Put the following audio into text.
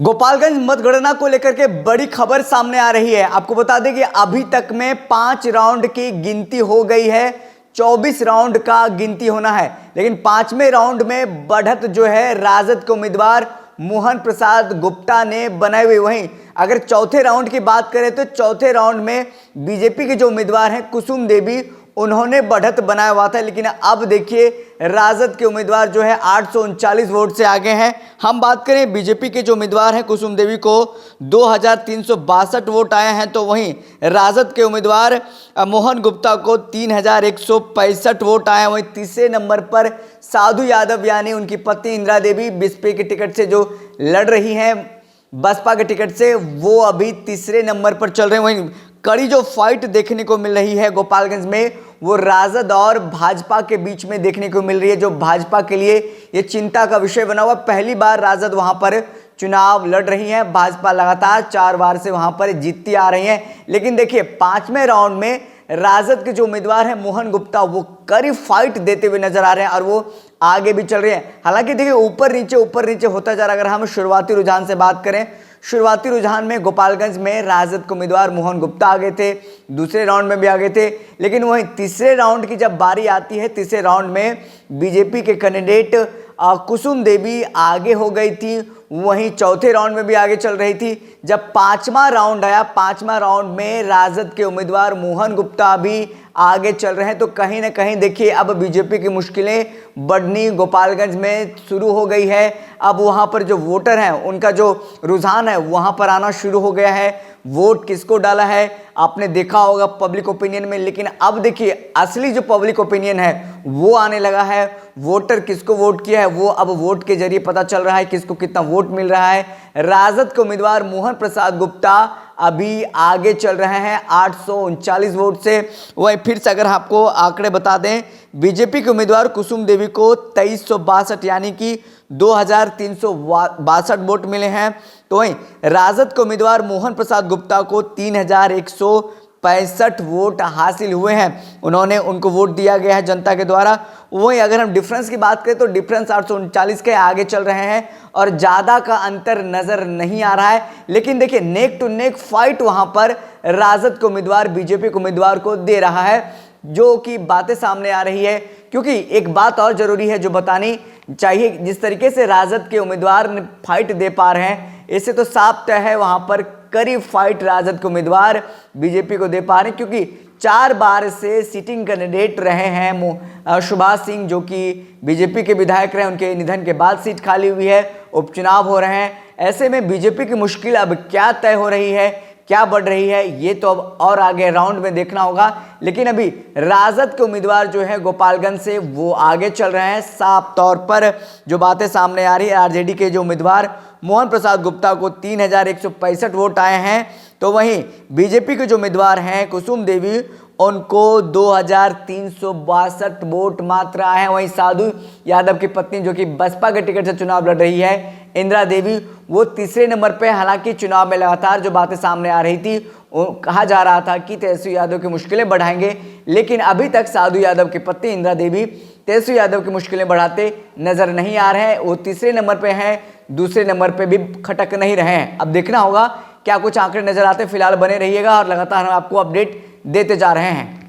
गोपालगंज मतगणना को लेकर के बड़ी खबर सामने आ रही है। आपको बता दें कि अभी तक में 5 राउंड की गिनती हो गई है, 24 राउंड का गिनती होना है, लेकिन 5वें राउंड में बढ़त जो है राजद के उम्मीदवार मोहन प्रसाद गुप्ता ने बनाई हुई। वहीं अगर चौथे राउंड की बात करें तो चौथे राउंड में बीजेपी के जो उम्मीदवार हैं कुसुम देवी, उन्होंने बढ़त बनाया हुआ था, लेकिन अब देखिए राजद के उम्मीदवार जो है 839 वोट से आगे हैं। हम बात करें बीजेपी के जो उम्मीदवार हैं कुसुम देवी को 2362 वोट आए हैं, तो वहीं राजद के उम्मीदवार मोहन गुप्ता को 3165 वोट आए हैं। वहीं तीसरे नंबर पर साधु यादव यानी उनकी पत्नी इंदिरा देवी बिस्पे के टिकट से जो लड़ रही हैं बसपा के टिकट से, वो अभी तीसरे नंबर पर चल रहे हैं। वहीं कड़ी जो फाइट देखने को मिल रही है गोपालगंज में वो राजद और भाजपा के बीच में देखने को मिल रही है, जो भाजपा के लिए ये चिंता का विषय बना हुआ। पहली बार राजद वहां पर चुनाव लड़ रही है, भाजपा लगातार 4 बार से वहां पर जीतती आ रही है। लेकिन देखिए 5वें राउंड में राजद के जो उम्मीदवार हैं मोहन गुप्ता, वो कड़ी फाइट देते हुए नजर आ रहे हैं और वो आगे भी चल रहे हैं। हालांकि देखिए ऊपर नीचे होता जा रहा है। अगर हम शुरुआती रुझान से बात करें, शुरुआती रुझान में गोपालगंज में राजद के उम्मीदवार मोहन गुप्ता आगे थे, दूसरे राउंड में भी आगे थे, लेकिन वहीं तीसरे राउंड की जब बारी आती है, तीसरे राउंड में बीजेपी के कैंडिडेट कुसुम देवी आगे हो गई थी, वहीं चौथे राउंड में भी आगे चल रही थी। जब 5वां राउंड आया, 5वां राउंड में राजद के उम्मीदवार मोहन गुप्ता भी आगे चल रहे हैं, तो कहीं ना कहीं देखिए अब बीजेपी की मुश्किलें बढ़नी गोपालगंज में शुरू हो गई है। अब वहां पर जो वोटर हैं उनका जो रुझान है वहां पर आना शुरू हो गया है। वोट किसको डाला है आपने देखा होगा पब्लिक ओपिनियन में, लेकिन अब देखिए असली जो पब्लिक ओपिनियन है वो आने लगा है। वोटर किसको वोट किया है वो अब वोट के जरिए पता चल रहा है, किसको कितना वोट मिल रहा है। राजद के उम्मीदवार मोहन प्रसाद गुप्ता अभी आगे चल रहे हैं 839 वोट से। वहीं फिर से अगर आपको आंकड़े बता दें, बीजेपी के उम्मीदवार कुसुम देवी को 2362 यानी कि 2362 वोट मिले हैं, तो वहीं राजद के उम्मीदवार मोहन प्रसाद गुप्ता को 3165 वोट हासिल हुए हैं। उनको वोट दिया गया है जनता के द्वारा। वहीं अगर हम डिफरेंस की बात करें तो डिफरेंस 839 के आगे चल रहे हैं और ज़्यादा का अंतर नज़र नहीं आ रहा है। लेकिन देखिए नेक टू नेक फाइट वहां पर राजद के उम्मीदवार बीजेपी के उम्मीदवार को दे रहा है, जो कि बातें सामने आ रही है। क्योंकि एक बात और जरूरी है जो बतानी चाहिए, जिस तरीके से राजद के उम्मीदवार फाइट दे पा रहे हैं, इससे तो साफ तय है वहां पर करीब फाइट राजद के उम्मीदवार बीजेपी को दे पा रहे हैं। क्योंकि 4 बार से सिटिंग कैंडिडेट रहे हैं सुभाष सिंह, जो कि बीजेपी के विधायक रहे, उनके निधन के बाद सीट खाली हुई है, उपचुनाव हो रहे हैं। ऐसे में बीजेपी की मुश्किल अब क्या तय हो रही है, क्या बढ़ रही है, ये तो अब और आगे राउंड में देखना होगा। लेकिन अभी राजद के उम्मीदवार जो है गोपालगंज से वो आगे चल रहे हैं। साफ तौर पर जो बातें सामने आ रही है, आरजेडी के जो उम्मीदवार मोहन प्रसाद गुप्ता को 3165 वोट आए हैं, तो वहीं बीजेपी के जो उम्मीदवार हैं कुसुम देवी, उनको 2362 वोट मात्र आए हैं। वहीं साधु यादव की पत्नी जो कि बसपा के टिकट से चुनाव लड़ रही है इंदिरा देवी, वो तीसरे नंबर पे। हालांकि चुनाव में लगातार जो बातें सामने आ रही थी, कहा जा रहा था कि तेजस्वी यादव की मुश्किलें बढ़ाएंगे, लेकिन अभी तक साधु यादव की पत्नी इंदिरा देवी तेजस्वी यादव की मुश्किलें बढ़ाते नजर नहीं आ रहे हैं। वो तीसरे नंबर पे हैं, दूसरे नंबर पे भी खटक नहीं रहे हैं। अब देखना होगा क्या कुछ आंकड़े नजर आते हैं। फिलहाल बने रहिएगा और लगातार हम आपको अपडेट देते जा रहे हैं।